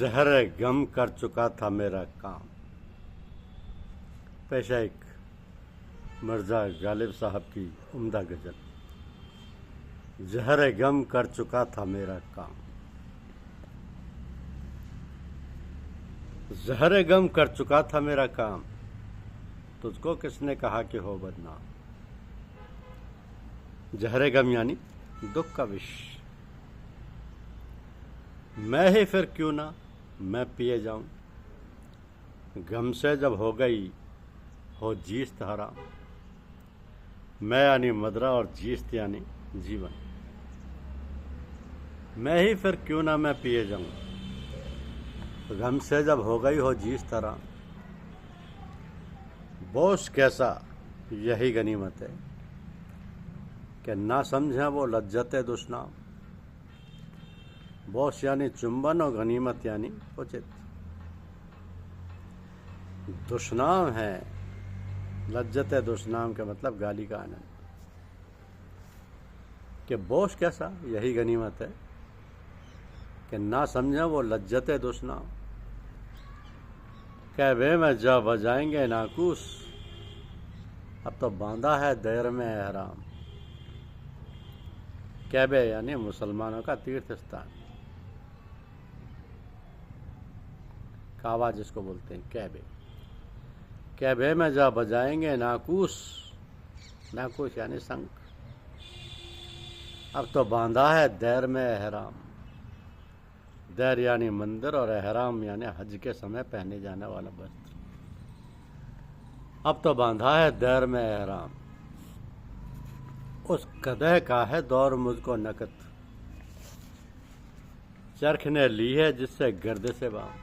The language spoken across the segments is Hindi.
जहर गम कर चुका था मेरा काम। पेशा एक मिर्ज़ा गालिब साहब की उम्दा गज़ल। जहर गम कर चुका था मेरा काम। जहर गम कर चुका था मेरा काम, तुझको किसने कहा कि हो बदनाम। जहर गम यानी दुख का विष। मैं ही फिर क्यों ना मैं पिए जाऊं, गम से जब हो गई हो जीस्त हराम। मैं यानी मदरा और जीस्त यानी जीवन। मैं ही फिर क्यों ना मैं पिए जाऊं, गम से जब हो गई हो जीस्त हराम। बोझ कैसा यही गनीमत है कि ना समझे वो लज्जत दुश्नाम। बोझ यानी चुंबन और गनीमत यानी उचित। दुश्नाम है लज्जत दुश्नाम का मतलब गाली का आनंद। कि बोझ कैसा यही गनीमत है कि ना समझे वो लज्जत दुश्नाम। कहवे में जा बजाएंगे नाकूस, अब तो बांधा है दैर में एहराम। कैबे यानी मुसलमानों का तीर्थ स्थान। कावा जिसको बोलते हैं कैबे। कैबे में जा बजाएंगे नाकूस, नाकूस यानी शंख। अब तो बांधा है दैर में एहराम। दैर यानी मंदिर और एहराम यानी हज के समय पहने जाने वाला वस्त्र। अब तो बांधा है दैर में एहराम। उस कदह का है दौर मुझको नकद, चरख ने ली है जिससे गर्द से बाम।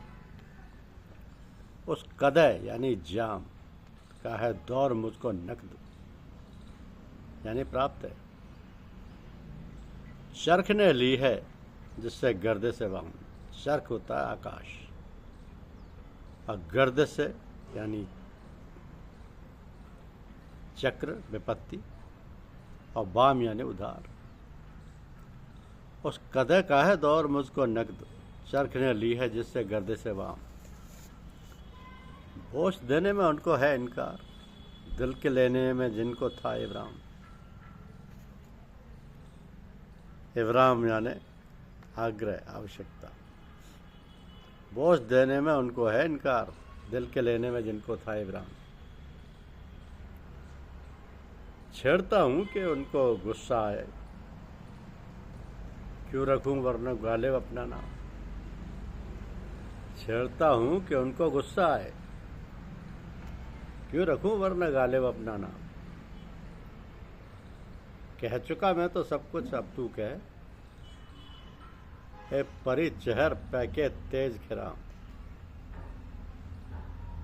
उस कदह यानी जाम का है दौर मुझको नकद यानी प्राप्त है। चरख ने ली है जिससे गर्द से वाम। चरख होता है आकाश और गर्द से यानी चक्र विपत्ति और वाम यानी उधार। उस कदह का है दौर मुझको नकद, चरख ने ली है जिससे गर्द से वाम। बोझ देने में उनको है इनकार, दिल के लेने में जिनको था इब्राम। इब्राम यानी आग्रह आवश्यकता। बोझ देने में उनको है इनकार, दिल के लेने में जिनको था इब्राम। छेड़ता हूं कि उनको गुस्सा आए, क्यों रखूं वरना गालिब अपना नाम। छेड़ता हूं कि उनको गुस्सा आए, क्यों रखूं वरना गालिब अपना नाम। कह चुका मैं तो सब कुछ अब तू कह, ए परी चहर पैके तेज खिराम।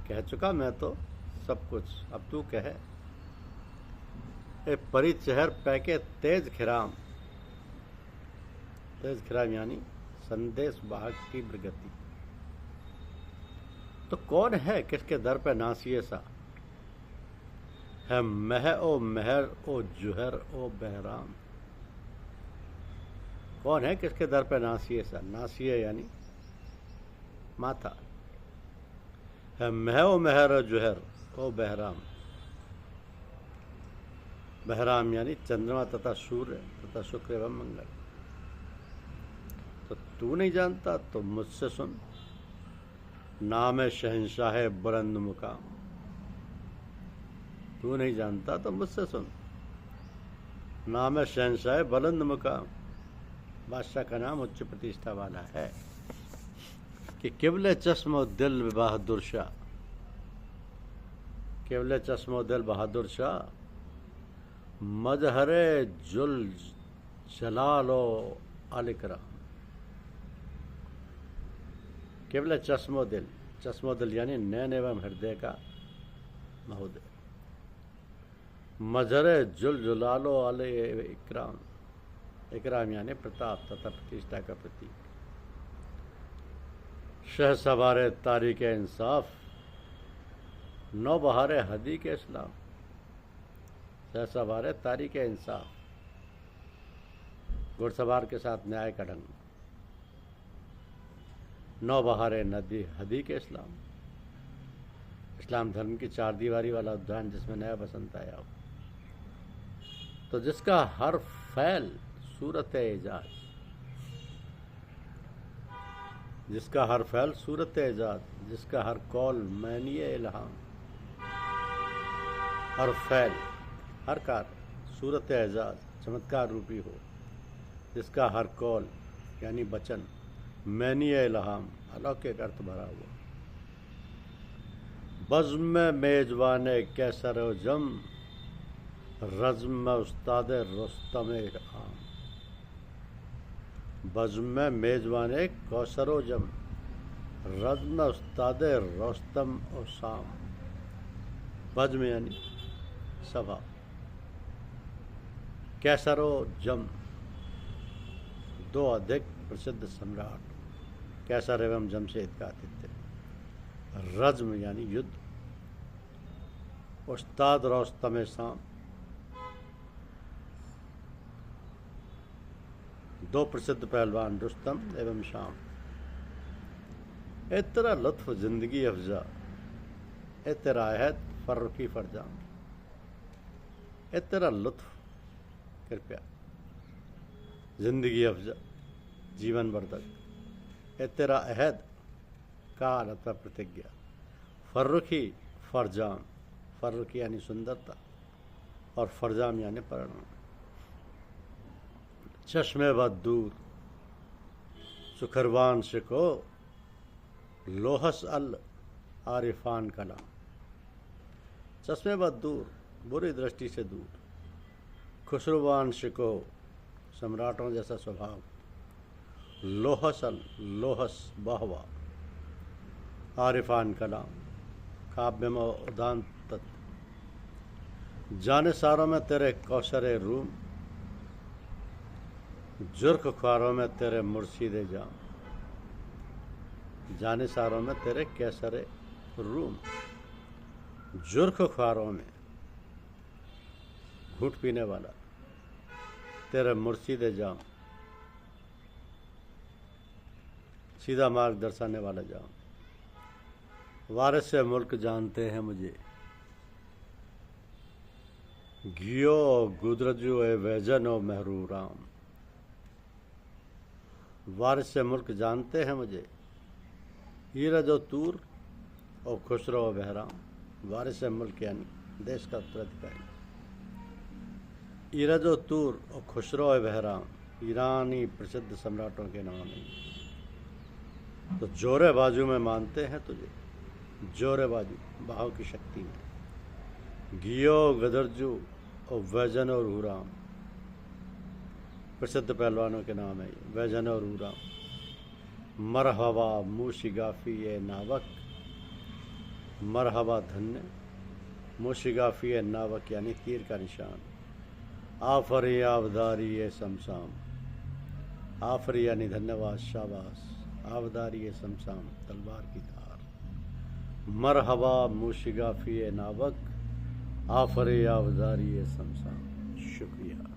कह चुका मैं तो सब कुछ अब तू कह, ए परी चहर पैके तेज खिराम। तेज खिराम यानी संदेश वाहक की गति। तो कौन है किसके दर पे नासिए सा, है मह ओ महर ओ जुहर ओ बहराम। कौन है किसके दर पे नासिए सा, नासिए यानी माथा। है मह ओ महर ओ जुहर ओ बहराम। बहराम यानी चंद्रमा तथा सूर्य तथा शुक्र एवं मंगल। तो तू नहीं जानता तो मुझसे सुन, नाम है शहंशाह बुलंद मुकाम। तू नहीं जानता तो मुझसे सुन, नाम है शहंशाह बुलंद मुकाम। बादशाह का नाम उच्च प्रतिष्ठा वाला है। कि किबले चश्मो दिल बहादुर शाह, किबले चश्मो दिल बहादुर शाह। मजहरे जुल जलालो अलिकराम। किबले चश्मो दिल, चश्मो दिल यानी नैन एवं हृदय का महोदय। मजहरे जुल जुलालो अल इकराम, इकराम यानी प्रताप तथा प्रतिष्ठा का प्रतीक। शह सवारे तारीख इंसाफ, नौ बहारे हदी के इस्लाम। शह सवारे तारीख इंसाफ, घुड़सवार के साथ न्याय का ढंग। नौबहारे नदी हदी के इस्लाम। इस्लाम धर्म की चार दीवारी वाला उद्यान जिसमें नया बसंत आया हो। तो जिसका हर फैल सूरत एजाज, जिसका हर फैल सूरत एजाज, जिसका हर कौल मैनिए इल्हाम। हर फैल, हर कार सूरत एजाज चमत्कार रूपी हो, जिसका हर कौल यानी वचन मैनिए इल्हाम अलौकिक अर्थ भरा हुआ। बज़्म मेजबान कैसर व जम, रज़्म उस्ताद रुस्तम आम। बज़्म मेजबान कौसर व जम, रज़्म उस्ताद रुस्तम और शाम। बज़्म यानी सभा, कैसर व जम दो अधिक प्रसिद्ध सम्राट, कैसर एवं जमशेद का आतिथ्य। रज़्म यानी युद्ध, उस्ताद रुस्तम शाम दो प्रसिद्ध पहलवान रुस्तम एवं शाम। ए तेरा लुत्फ जिंदगी अफजा, ए तेरा अहद फर्रुखी फरजाम। ए तेरा लुत्फ कृपया, जिंदगी अफजा जीवन वर्धक, ए तेरा अहद काल अथवा प्रतिज्ञा, फर्रुखी फरजाम, फर्रुखी यानी सुंदरता और फरजाम यानी परिणाम। चश्मे बद दूर सुखरवान शिको, लोहस अल आरिफान कलाम। चश्मे बद दूर बुरी दृष्टि से दूर, खुसरवान शिको सम्राटों जैसा स्वभाव, लोहस अल लोहस बहवा, आरिफान कलाम काव्य में उदान तत्व। जानिसारों में तेरे कौसरे रूम, जुर्ख ख्वारों में तेरे मुर्शीदे जाम। जानिसारों में तेरे कैसरे रूम, जुर्ख ख्वारों में घूंट पीने वाला तेरे मुर्शीदे जाम, सीधा मार्ग दर्शाने वाला जाम। वारिस से मुल्क जानते हैं मुझे, गियो गुदरजो ए वैजन ओ महरूराम। वारिस से मुल्क जानते हैं मुझे, ईरज और तूर और खुसरो और बहराम। वारिस से मुल्क यानी देश का उत्तराधिकारी। ईरज और तूर और खुसरो और बहराम ईरानी प्रसिद्ध सम्राटों के नाम हैं। तो जोरे बाजू में मानते हैं तुझे, जोरे बाजू बाहों की शक्ति में। गियो गदरजू और वैजन और हुराम प्रसिद्ध पहलवानों के नाम है, वैजन और हुराम। मरहबा मूशिगाफी ए नावक, मरहबा धन्य, मूशिगाफी ए नावक यानी तीर का निशान। आफरी आवदारी ए समसाम, आफरी यानी धन्यवाद शाबाश, आवदारी ए समसाम तलवार की धार। मरहबा मूशिगाफी ए नावक, आफरी आवदारी ए समसाम। शुक्रिया।